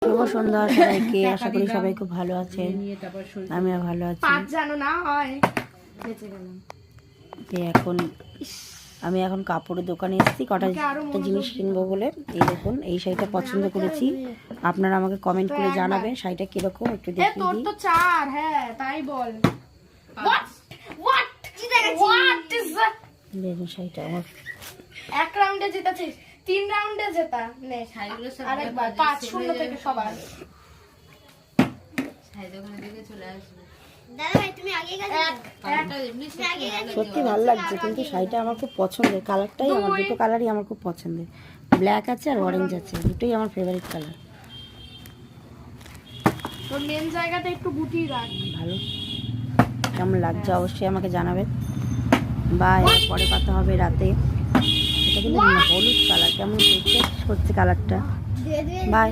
শুভ সন্ধ্যা সবাইকে, আশা করি সবাই খুব ভালো আছেন, আমিও ভালো আছি। এখন আমি কাপড়ের দোকানে এসেছি কটা জিনিস কিনবো বলে। এই দেখুন, এই শাড়িটা পছন্দ করেছি, আপনারা আমাকে কমেন্ট করে জানাবেন শাড়িটা কিরকম, একটু দেখিয়ে দিই। দেখুন শাড়িটা আমার এক রাউন্ডে জেতাছিস, 3 রাউন্ডে জেতা নে শাড়িগুলো সব আরেকবার 5-0 থেকে সবার শাড়ি দোকানে দিকে চলে আসবে। দাদা ভাই তুমি আগে গেছো, একটা এমনি সত্যি ভালো লাগছে, কিন্তু শাড়িটা আমার খুব পছন্দের, কালারটাই আমার, দুটো কালারই আমার খুব পছন্দের, ব্ল্যাক আছে আর অরেঞ্জ আছে, দুটোই আমার ফেভারিট কালার। তোর মেন জায়গাটা একটু গুটিয়ে রাখ। ভালো, কেমন লাগছে অবশ্যই আমাকে জানাবেন। বাই, পরে কথা হবে রাতে। এটা কিন্তু হলুদ কালার, কেমন হচ্ছে কালারটা। বাই।